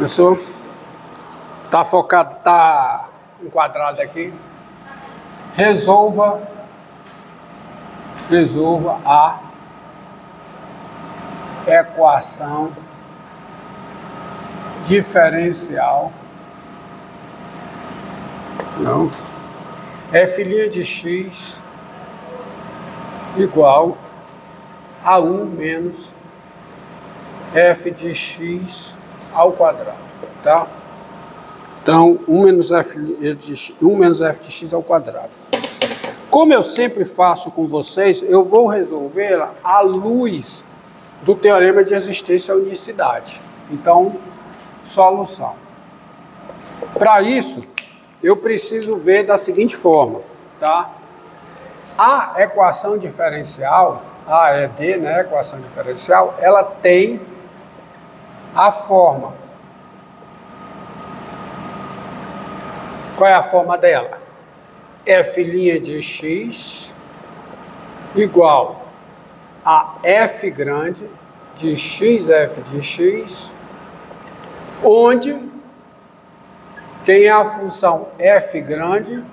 Pessoal, tá focado, tá enquadrado aqui. Resolva a equação diferencial, não, f' de x igual a 1 menos f de x ao quadrado, tá? Então, 1 menos f de x ao quadrado. Como eu sempre faço com vocês, eu vou resolvê-la à luz do teorema de existência e unicidade. Então, solução. Para isso, eu preciso ver da seguinte forma, tá? A equação diferencial, a ED, né, equação diferencial, ela tem a forma. Qual é a forma dela? F' de x igual a f grande de xf de x, onde tem a função f grande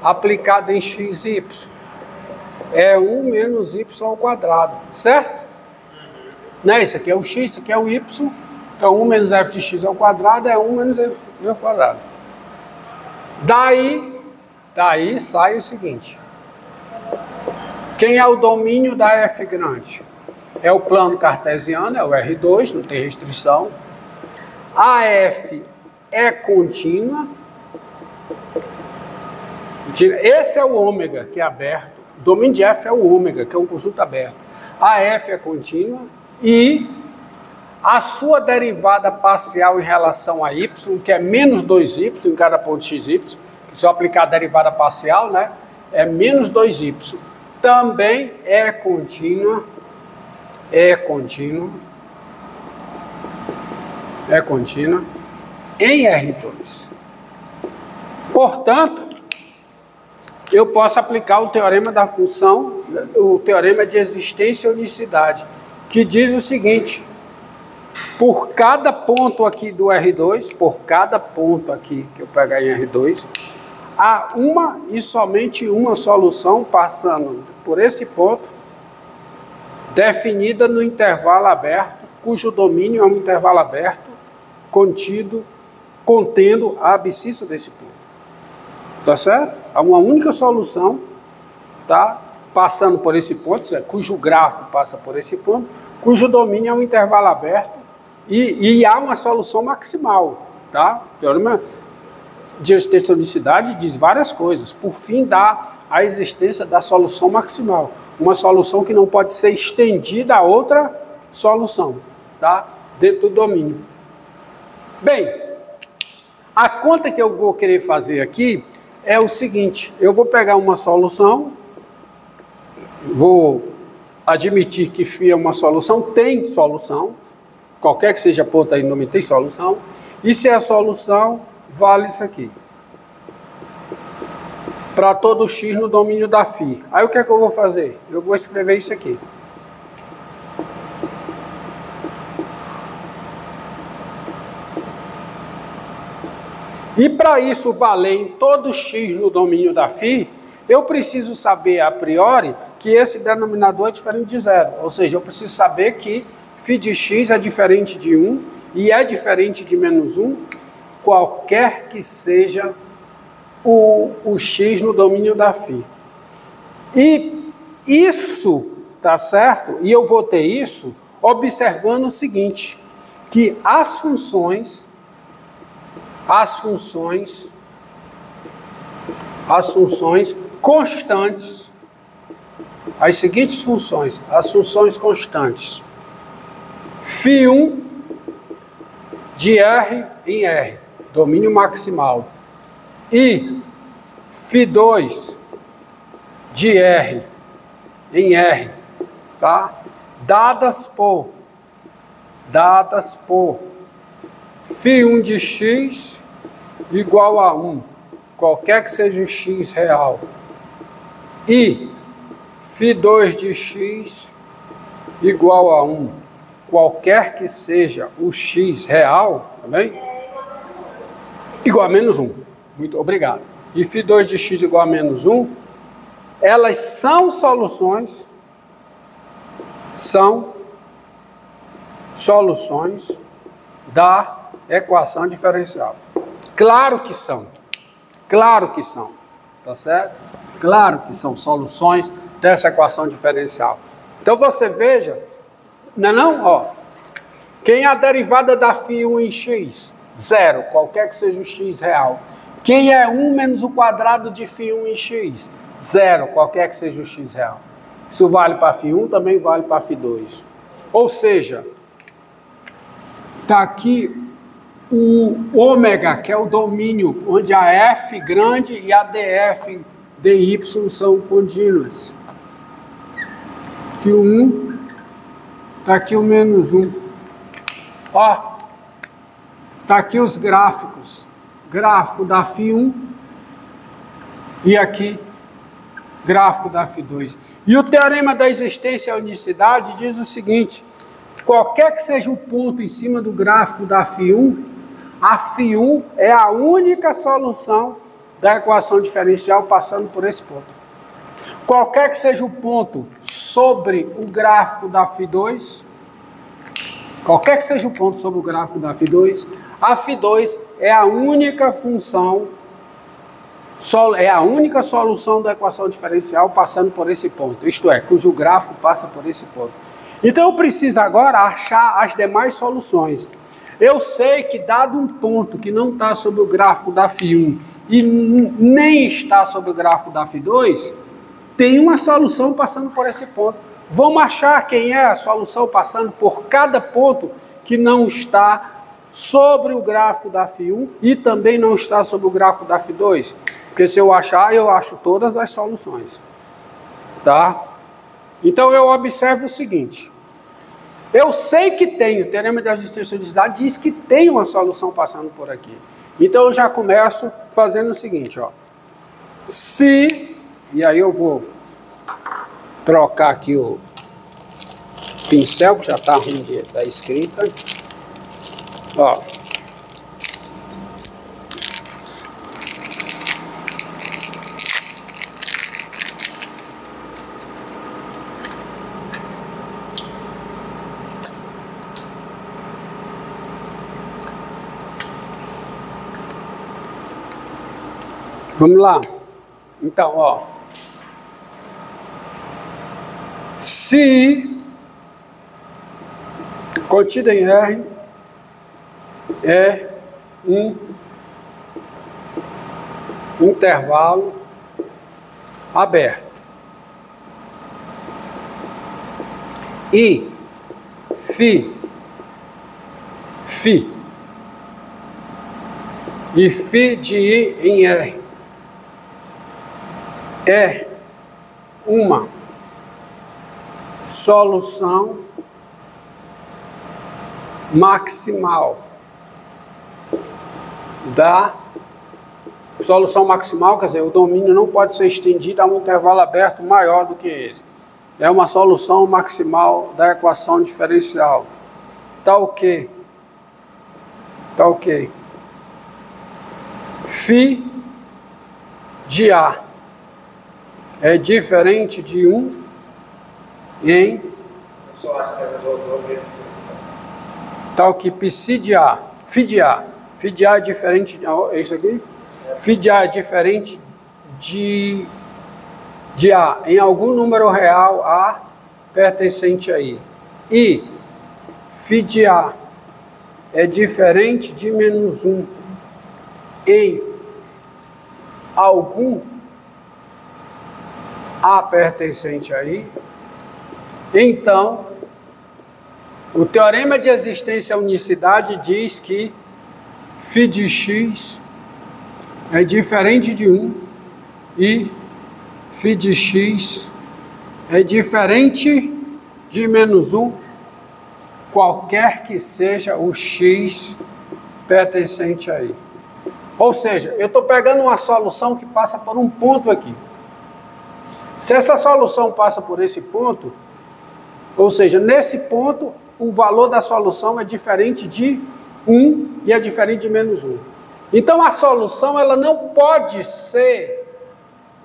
aplicada em x e y. É 1 menos y ao quadrado, certo? Né? Isso aqui é o x, isso aqui é o y. Então 1 menos f de x ao quadrado é 1 menos f ao quadrado. Daí sai o seguinte. Quem é o domínio da f grande? É o plano cartesiano, é o R2, não tem restrição. A f é contínua. Esse é o ômega, que é aberto. O domínio de f é o ômega, que é um conjunto aberto. A f é contínua e a sua derivada parcial em relação a y, que é menos 2y em cada ponto xy, se eu aplicar a derivada parcial, né, é menos 2y. Também é contínua em R2. Portanto, eu posso aplicar o teorema da função, o teorema de existência e unicidade, que diz o seguinte: por cada ponto aqui do R2, por cada ponto aqui que eu pegar em R2, há uma e somente uma solução passando por esse ponto, definida no intervalo aberto, cujo domínio é um intervalo aberto, contendo a abscissa desse ponto. Tá certo? Há uma única solução, tá? Passando por esse ponto, cujo gráfico passa por esse ponto, cujo domínio é um intervalo aberto, e há uma solução maximal, tá? O teorema de existência e unicidade diz várias coisas. Por fim, dá a existência da solução maximal. Uma solução que não pode ser estendida a outra solução, tá? Dentro do domínio. Bem, a conta que eu vou querer fazer aqui é o seguinte: eu vou pegar uma solução, vou admitir que φ é uma solução, tem solução, qualquer que seja ponto aí no nome tem solução, e se é a solução, vale isso aqui. Para todo x no domínio da φ. Aí o que é que eu vou fazer? Eu vou escrever isso aqui. E para isso valer em todo x no domínio da φ, eu preciso saber a priori que esse denominador é diferente de zero. Ou seja, eu preciso saber que φ de x é diferente de 1 e é diferente de menos 1, qualquer que seja o x no domínio da φ. E isso, tá certo? E eu vou ter isso observando o seguinte, que as funções constantes, as seguintes funções, as funções constantes, φ1 de R em R, domínio maximal, e φ2 de R em R, tá? Dadas por φ1 de x igual a 1, qualquer que seja o x real, e φ2 de x igual a 1, qualquer que seja o x real, tá bem? Igual a menos 1. Muito obrigado. E φ2 de x igual a menos 1, elas são soluções da equação diferencial. Claro que são. Claro que são. Tá certo? Claro que são soluções dessa equação diferencial. Então você veja, não? Ó, quem é a derivada da φ1 em x? 0, qualquer que seja o x real. Quem é 1 menos o quadrado de φ1 em x? 0, qualquer que seja o x real. Isso vale para φ1, também vale para φ2. Ou seja, está aqui o ômega, que é o domínio, onde a f grande e a df, dy são contínuas. Aqui o 1, está aqui o menos 1. Ó, está aqui os gráficos. Gráfico da φ1 e aqui gráfico da φ2. E o teorema da existência e unicidade diz o seguinte: qualquer que seja o ponto em cima do gráfico da φ1, a φ1 é a única solução da equação diferencial passando por esse ponto. Qualquer que seja o ponto sobre o gráfico da φ2, qualquer que seja o ponto sobre o gráfico da φ2, a φ2 é a única função, é a única solução da equação diferencial passando por esse ponto, isto é, cujo gráfico passa por esse ponto. Então eu preciso agora achar as demais soluções. Eu sei que dado um ponto que não está sobre o gráfico da φ1 e nem está sobre o gráfico da φ2, tem uma solução passando por esse ponto. Vamos achar quem é a solução passando por cada ponto que não está sobre o gráfico da φ1 e também não está sobre o gráfico da φ2. Porque se eu achar, eu acho todas as soluções. Tá? Então eu observo o seguinte. Eu sei que tem, o teorema da existência e unicidade diz que tem uma solução passando por aqui. Então eu já começo fazendo o seguinte, ó. Se, e aí eu vou trocar aqui o pincel, que já está ruim da escrita. Ó. Vamos lá. Então, ó. Se contida em R é um intervalo aberto e φ e φ de I em R é uma solução maximal da solução maximal, quer dizer, o domínio não pode ser estendido a um intervalo aberto maior do que esse. É uma solução maximal da equação diferencial. Tá ok? Tá ok. Φ de A é diferente de 1 em... Tá ok, Φ de A. Φ de A é diferente... É isso aqui? Φ de A é diferente de A em algum número real A pertencente a I. E Φ de A é diferente de menos 1 em algum A pertencente a I. Então, o teorema de existência e unicidade diz que φ de x é diferente de 1 e φ de x é diferente de menos 1, qualquer que seja o x pertencente a I. Ou seja, eu estou pegando uma solução que passa por um ponto aqui. Se essa solução passa por esse ponto, ou seja, nesse ponto, o valor da solução é diferente de 1 e é diferente de menos 1. Então a solução ela não pode ser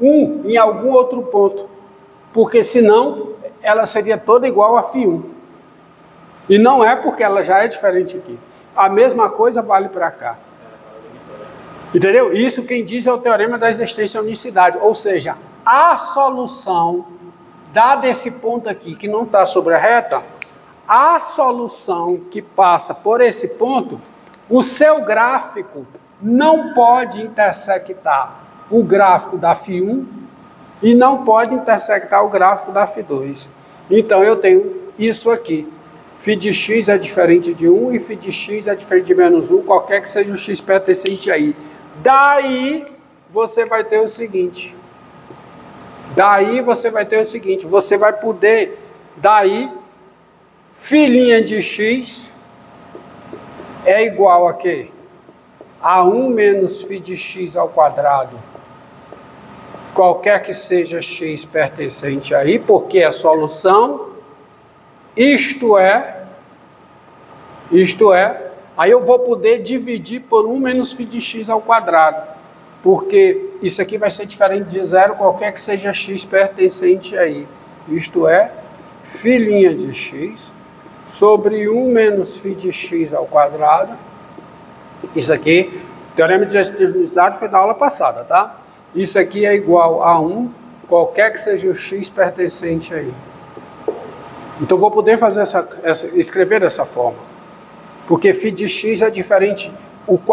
1 em algum outro ponto, porque senão ela seria toda igual a φ1. E não é, porque ela já é diferente aqui. A mesma coisa vale para cá. Entendeu? Isso quem diz é o teorema da existência da unicidade. Ou seja, a solução, dada esse ponto aqui que não está sobre a reta, a solução que passa por esse ponto, o seu gráfico não pode intersectar o gráfico da φ1 e não pode intersectar o gráfico da φ2. Então eu tenho isso aqui. φ de x é diferente de 1 e φ de x é diferente de menos 1, qualquer que seja o x pertencente aí. Daí você vai ter o seguinte. Você vai poder, daí, φ' de x é igual a quê? A 1 menos φ de x ao quadrado. Qualquer que seja x pertencente aí, porque é a solução, isto é, aí eu vou poder dividir por 1 menos φ de x ao quadrado, porque isso aqui vai ser diferente de zero, qualquer que seja x pertencente aí. Isto é, φ' de x sobre 1 menos φ de x ao quadrado. Isso aqui, o teorema de aditividade foi da aula passada, tá? Isso aqui é igual a 1, qualquer que seja o x pertencente aí. Então vou poder fazer escrever dessa forma. Porque φ de x é diferente,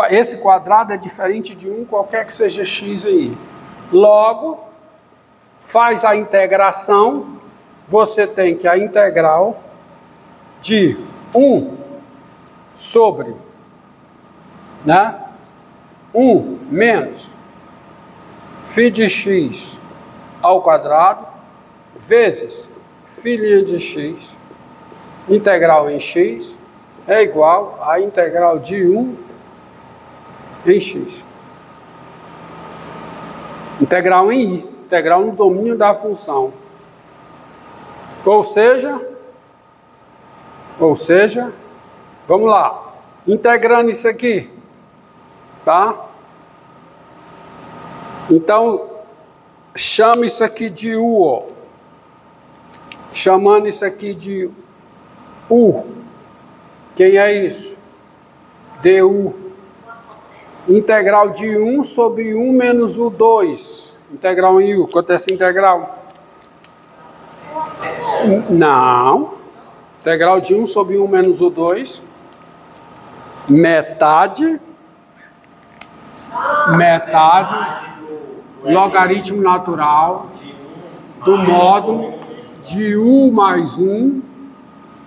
esse quadrado é diferente de 1, qualquer que seja x aí. Logo, faz a integração, você tem que a integral de 1 sobre, né? 1 menos φ de x ao quadrado vezes φ' de x, integral em x, é igual a integral de 1 em x. Integral em i, integral no domínio da função. Ou seja, vamos lá, integrando isso aqui, tá? Então, chama isso aqui de u, ó. Chamando isso aqui de u. Quem é isso? du. Integral de 1 sobre 1 menos u2. Integral em u. Quanto é essa integral? Não. Integral de 1 sobre 1 menos u2. Metade logaritmo natural do módulo de u mais 1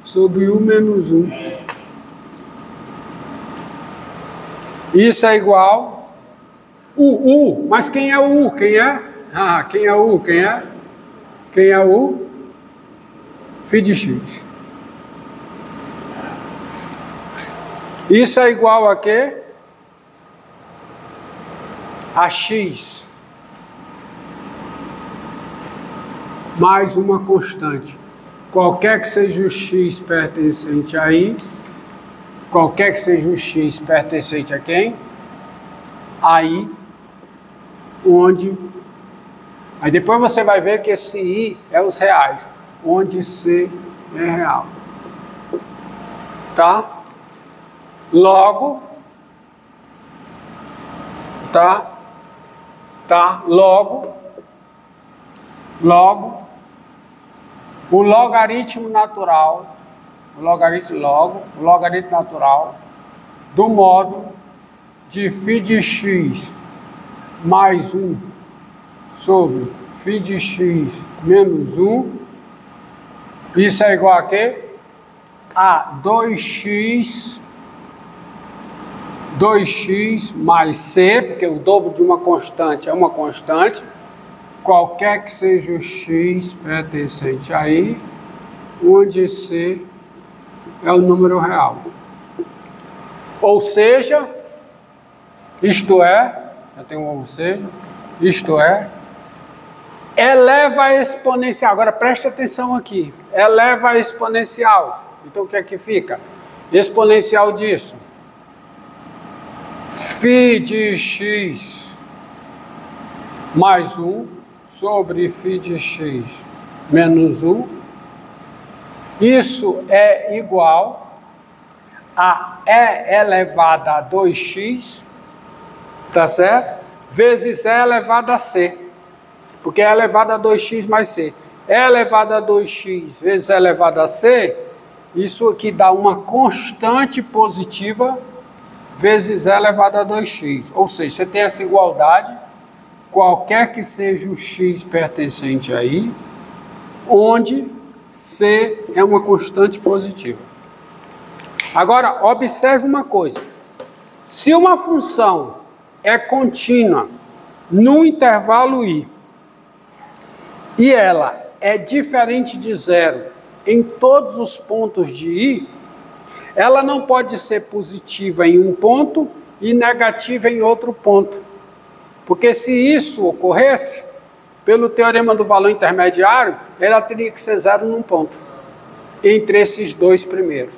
sobre u menos 1. Isso é igual u. Mas quem é u? Quem é? Quem é u? Quem é u? φ de x. Isso é igual a quê? A x mais uma constante. Qualquer que seja o x pertencente aí, qualquer que seja o x pertencente a quem? Aí, onde... Aí depois você vai ver que esse i é os reais, onde c é real. Tá? Logo, logo, o logaritmo natural, o logaritmo natural do módulo de φ de x mais 1 sobre φ de x menos 1, isso é igual a quê? A 2x mais c, porque o dobro de uma constante é uma constante, qualquer que seja o x pertencente aí, onde c é o número real. Ou seja, isto é, já tem um ou seja, isto é, eleva a exponencial. Agora preste atenção aqui, eleva a exponencial. Então o que é que fica? Exponencial disso φ de x mais 1 sobre φ de x menos 1. Isso é igual a e elevado a 2x, tá certo? Vezes e elevado a c, porque é elevado a 2x mais c. E elevado a 2x vezes e elevado a c, isso aqui dá uma constante positiva vezes e elevado a 2x. Ou seja, você tem essa igualdade, qualquer que seja o x pertencente aí, onde c é uma constante positiva. Agora, observe uma coisa. Se uma função é contínua no intervalo i e ela é diferente de zero em todos os pontos de i, ela não pode ser positiva em um ponto e negativa em outro ponto. Porque se isso ocorresse, pelo teorema do valor intermediário, ela teria que ser zero num ponto, entre esses dois primeiros.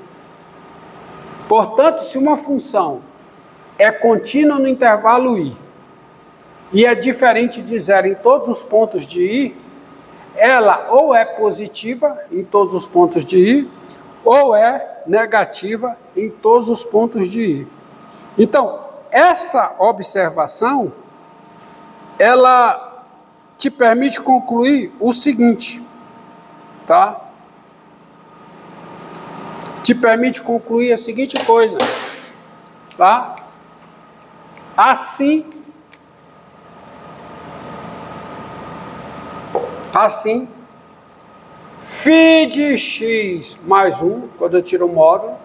Portanto, se uma função é contínua no intervalo i e é diferente de zero em todos os pontos de i, ela ou é positiva em todos os pontos de i, ou é negativa em todos os pontos de i. Então, essa observação, ela te permite concluir o seguinte, tá? Te permite concluir a seguinte coisa, tá? Assim, φ de x mais 1, quando eu tiro o módulo,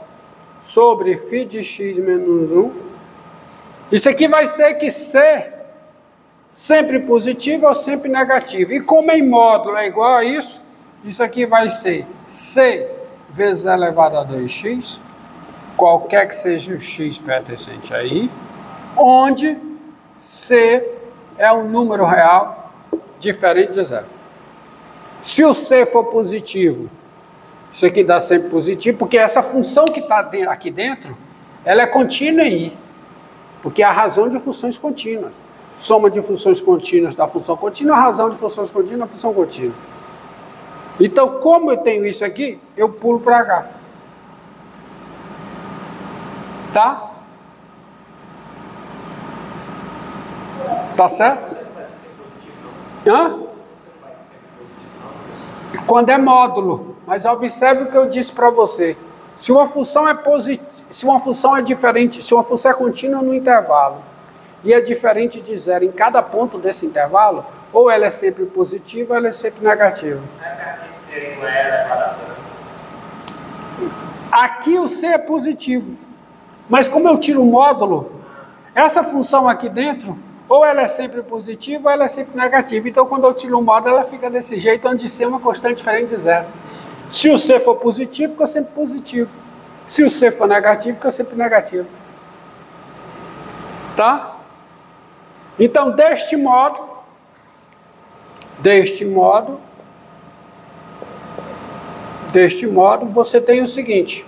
sobre φ de x menos 1, isso aqui vai ter que ser sempre positivo ou sempre negativo. E como em módulo é igual a isso, isso aqui vai ser c vezes elevado a 2x, qualquer que seja o x pertencente aí, onde c é um número real diferente de zero. Se o c for positivo, isso aqui dá sempre positivo, porque essa função que está aqui dentro, ela é contínua em i, porque é a razão de funções contínuas. Soma de funções contínuas da função contínua, a razão de funções contínuas da função contínua. Então, como eu tenho isso aqui, eu pulo para h. Tá? Tá certo? Hã? Quando é módulo. Mas observe o que eu disse para você. Se uma função é positiva, se uma função é diferente, se uma função é contínua no intervalo e é diferente de zero em cada ponto desse intervalo, ou ela é sempre positiva ou ela é sempre negativa. Aqui o c é positivo, mas como eu tiro o módulo, essa função aqui dentro, ou ela é sempre positiva ou ela é sempre negativa. Então quando eu tiro o módulo, ela fica desse jeito, onde c é uma constante diferente de zero. Se o c for positivo, fica sempre positivo. Se o c for negativo, fica sempre negativo. Tá? Então, deste modo, você tem o seguinte.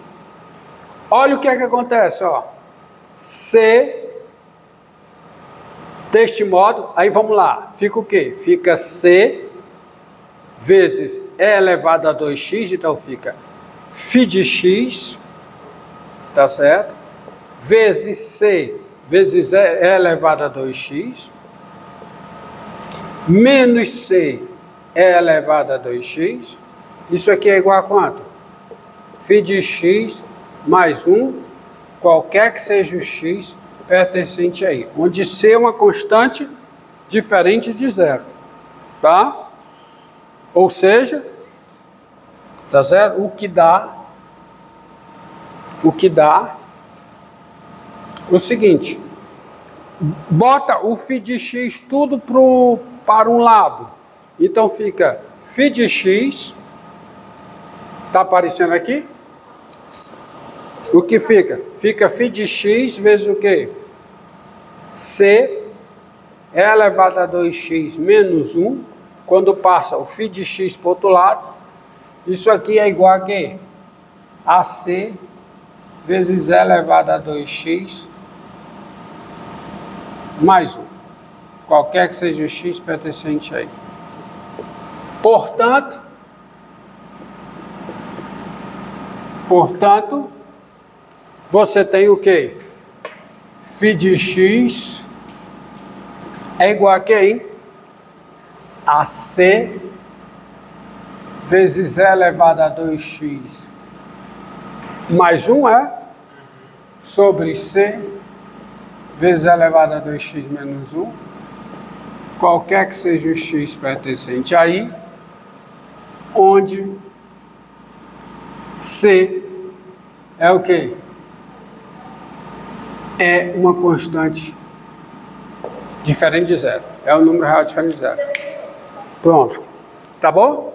Olha o que é que acontece, ó. C, deste modo, aí vamos lá. Fica o quê? Fica C vezes E elevado a 2x, então fica φ de x, tá certo? Vezes C vezes E elevado a 2x, menos C E elevado a 2x, isso aqui é igual a quanto? φ de x mais 1, qualquer que seja o x pertencente aí, onde C é uma constante diferente de zero, tá? Ou seja, tá certo? O que dá o seguinte, bota o φ de x tudo para um lado, então fica φ de x, tá aparecendo aqui? O que fica? Fica φ de x vezes o quê? C é elevado a 2x menos 1, quando passa o φ de x para o outro lado, isso aqui é igual a quê? A C vezes E elevado a 2x mais 1. Qualquer que seja o x pertencente a ele. Portanto, você tem o quê? Φ de x é igual a quem? A C vezes E elevado a 2x mais 1 sobre C vezes E elevado a 2x menos 1, qualquer que seja o x pertencente aí, onde C é o quê? É uma constante diferente de zero. É um número real diferente de zero. Pronto. Tá bom?